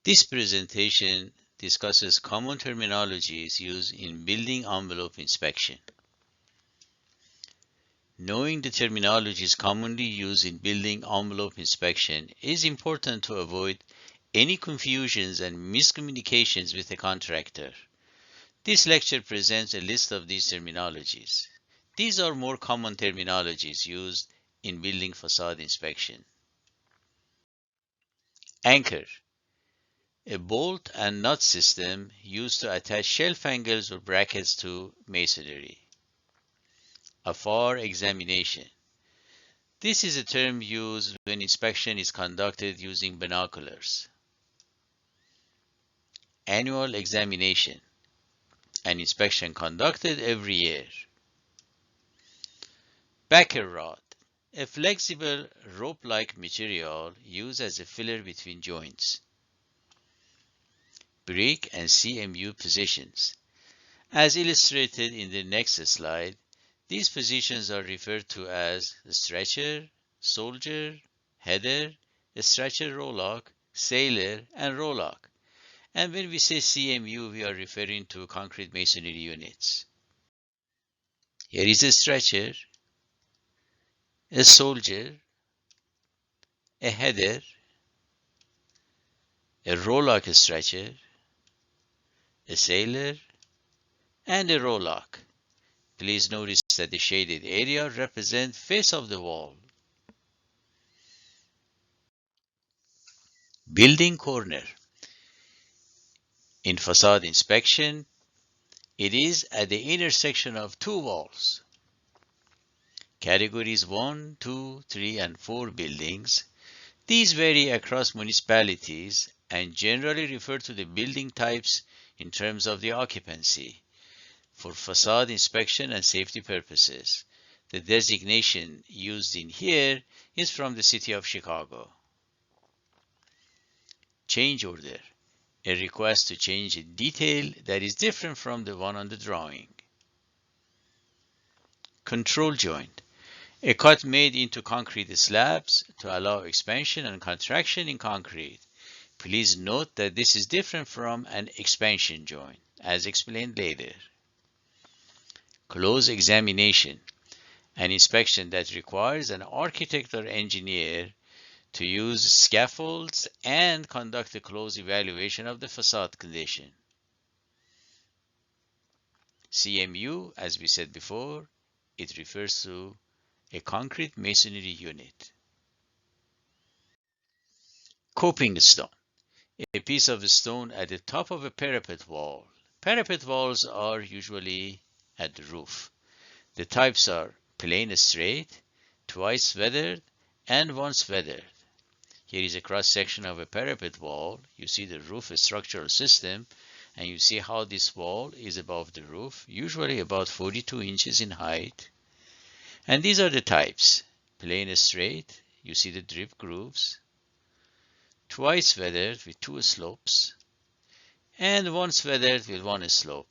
This presentation discusses common terminologies used in building envelope inspection. Knowing the terminologies commonly used in building envelope inspection is important to avoid any confusions and miscommunications with a contractor. This lecture presents a list of these terminologies. These are more common terminologies used in building facade inspection. Anchor, a bolt and nut system used to attach shelf angles or brackets to masonry. Afar examination. This is a term used when inspection is conducted using binoculars. Annual examination, an inspection conducted every year. Backer rod, a flexible rope-like material used as a filler between joints. Brick and Cmu positions. As illustrated in the next slide, these positions are referred to as stretcher, soldier, header, stretcher roll-lock, sailor, and roll-lock. And when we say CMU, we are referring to concrete masonry units. Here is a stretcher, a soldier, a header, a roll-lock stretcher, a sailor, and a roll-lock. Please notice that the shaded area represents face of the wall. Building corner. In facade inspection, it is at the intersection of two walls. Categories 1, 2, 3, and 4 buildings. These vary across municipalities and generally refer to the building types in terms of the occupancy. For facade inspection and safety purposes, the designation used in here is from the city of Chicago. Change order, a request to change a detail that is different from the one on the drawing. Control joint, a cut made into concrete slabs to allow expansion and contraction in concrete. Please note that this is different from an expansion joint, as explained later. Close examination, an inspection that requires an architect or engineer to use scaffolds and conduct a close evaluation of the facade condition. CMU, as we said before, it refers to a concrete masonry unit. Coping stone, a piece of stone at the top of a parapet wall. Parapet walls are usually at the roof. The types are plain straight, twice weathered, and once weathered. Here is a cross-section of a parapet wall. You see the roof structural system, and you see how this wall is above the roof, usually about 42 inches in height. And these are the types. Plain straight, you see the drip grooves. Twice weathered with 2 slopes, and once weathered with 1 slope.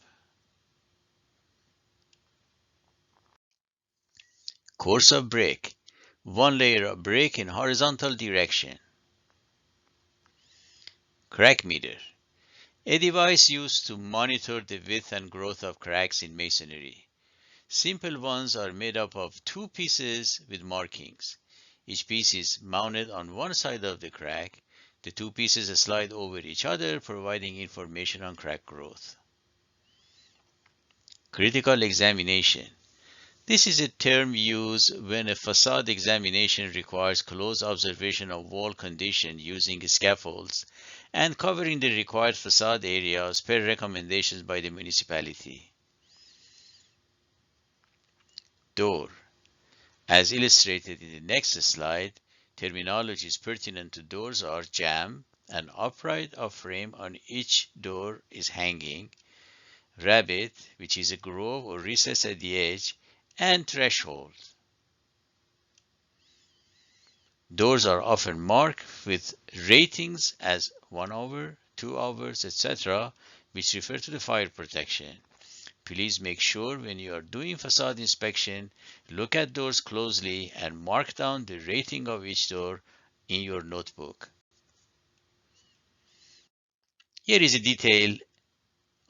Course of break, 1 layer of break in horizontal direction. Crack meter, a device used to monitor the width and growth of cracks in masonry. Simple ones are made up of 2 pieces with markings. Each piece is mounted on one side of the crack. The 2 pieces slide over each other, providing information on crack growth. Critical examination. This is a term used when a facade examination requires close observation of wall condition using scaffolds and covering the required facade areas per recommendations by the municipality. Door. As illustrated in the next slide, terminologies pertinent to doors are jamb, an upright of frame on each door is hanging, rabbet, which is a groove or recess at the edge, and threshold. Doors are often marked with ratings as 1 hour, 2 hours, etc., which refer to the fire protection. Please make sure when you are doing facade inspection, look at doors closely and mark down the rating of each door in your notebook. Here is a detail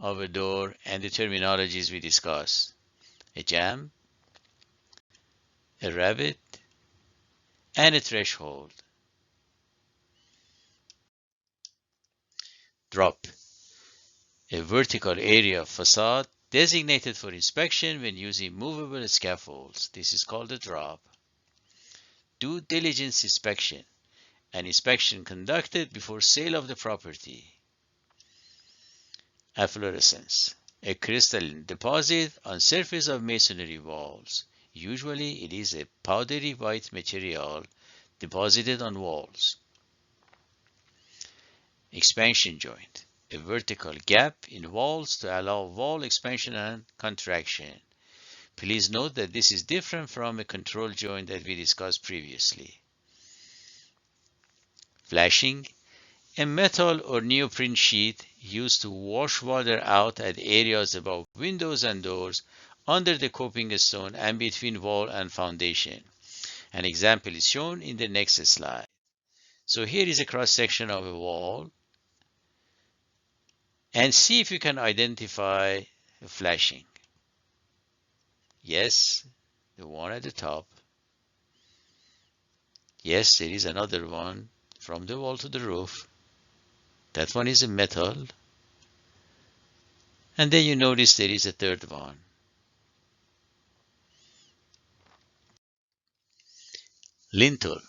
of a door and the terminologies we discussed. A jamb, a rabbet, and a threshold. Drop, a vertical area of facade designated for inspection when using movable scaffolds. This is called a drop. Due diligence inspection, an inspection conducted before sale of the property. Efflorescence, a crystalline deposit on surface of masonry walls. Usually it is a powdery white material deposited on walls. Expansion joint, a vertical gap in walls to allow wall expansion and contraction. Please note that this is different from a control joint that we discussed previously. Flashing, a metal or neoprene sheet used to wash water out at areas above windows and doors, under the coping stone, and between wall and foundation. An example is shown in the next slide. So here is a cross section of a wall, and see if you can identify a flashing. Yes, the one at the top. Yes, there is another one from the wall to the roof. That one is a metal. And then you notice there is a third one. Lintel,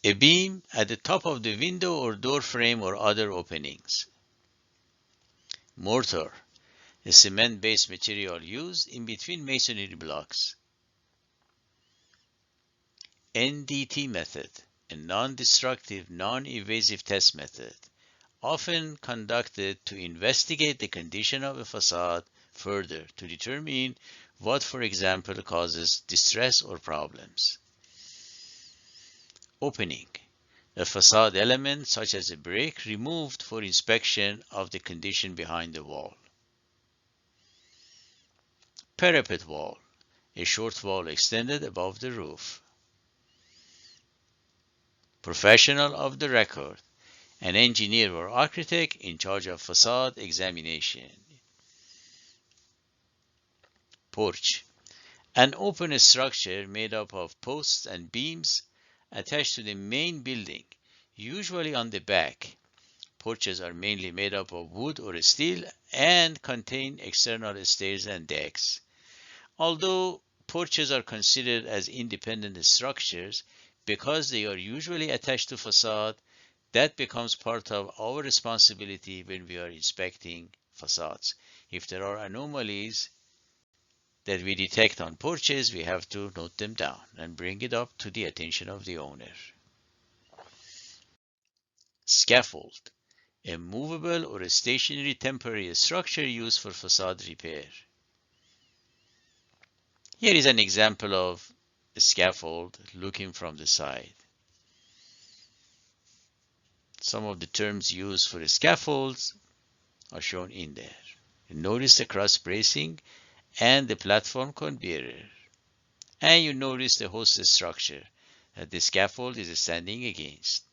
a beam at the top of the window or door frame or other openings. Mortar, a cement-based material used in between masonry blocks. Ndt method, a non-destructive, non-invasive test method, often conducted to investigate the condition of a facade further to determine what, for example, causes distress or problems. Opening, a facade element such as a brick removed for inspection of the condition behind the wall. Parapet wall, a short wall extended above the roof. Professional of the record, an engineer or architect in charge of facade examination. Porch, an open structure made up of posts and beams attached to the main building, usually on the back. Porches are mainly made up of wood or steel and contain external stairs and decks. Although porches are considered as independent structures because they are usually attached to facade, that becomes part of our responsibility when we are inspecting facades. If there are anomalies that we detect on porches, we have to note them down and bring it up to the attention of the owner. Scaffold, a movable or a stationary temporary structure used for facade repair. Here is an example of a scaffold looking from the side. Some of the terms used for the scaffolds are shown in there. Notice the cross bracing and the platform cone bearer. And you notice the host structure that the scaffold is standing against.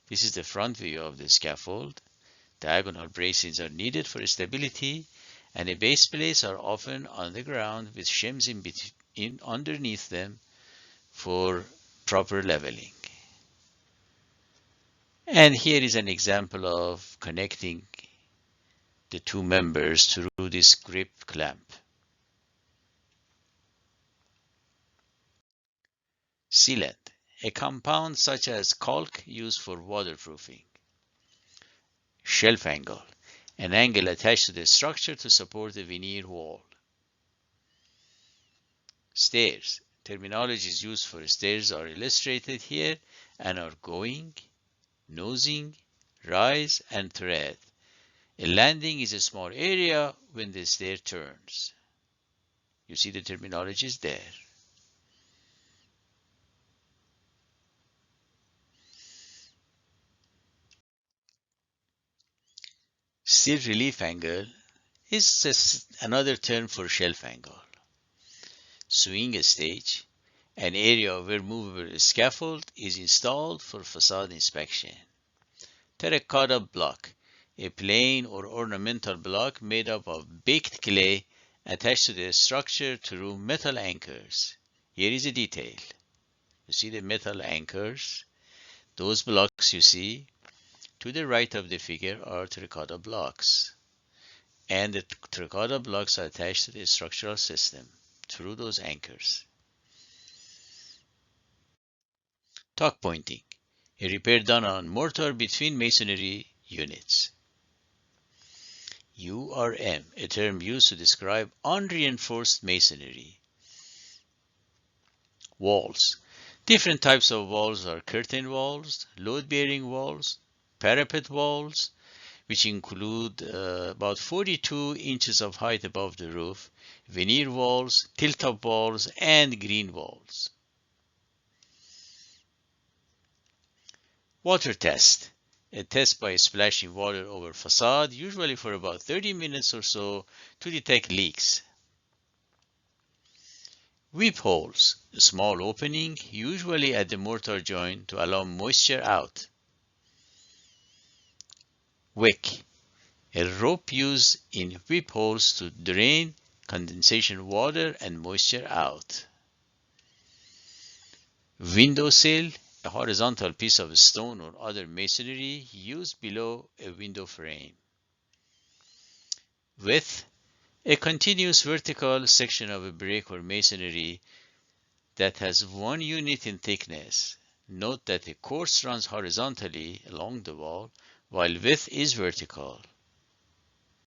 This is the front view of the scaffold. Diagonal bracings are needed for stability, and the base plates are often on the ground with shims in underneath them for proper leveling. And here is an example of connecting the two members through this grip clamp. Sealant, a compound such as caulk used for waterproofing. Shelf angle, an angle attached to the structure to support the veneer wall. Stairs, terminologies used for stairs are illustrated here and are going, nosing, rise, and tread. A landing is a small area when the stair turns. You see the terminologies there. Steel relief angle is another term for shelf angle. Swing stage, an area where movable scaffold is installed for facade inspection. Terracotta block, a plain or ornamental block made up of baked clay attached to the structure through metal anchors. Here is a detail. You see the metal anchors? Those blocks you see to the right of the figure are terracotta blocks. And the terracotta blocks are attached to the structural system through those anchors. Tuck pointing, a repair done on mortar between masonry units. URM, a term used to describe unreinforced masonry. Walls. Different types of walls are curtain walls, load-bearing walls, parapet walls, which include about 42 inches of height above the roof, veneer walls, tilt-up walls, and green walls. Water test. A test by splashing water over facade, usually for about 30 minutes or so, to detect leaks. Weep holes, a small opening, usually at the mortar joint to allow moisture out. Wick, a rope used in weep holes to drain condensation water and moisture out. Window sill, a horizontal piece of stone or other masonry used below a window frame. Width, a continuous vertical section of a brick or masonry that has 1 unit in thickness. Note that the course runs horizontally along the wall, while width is vertical.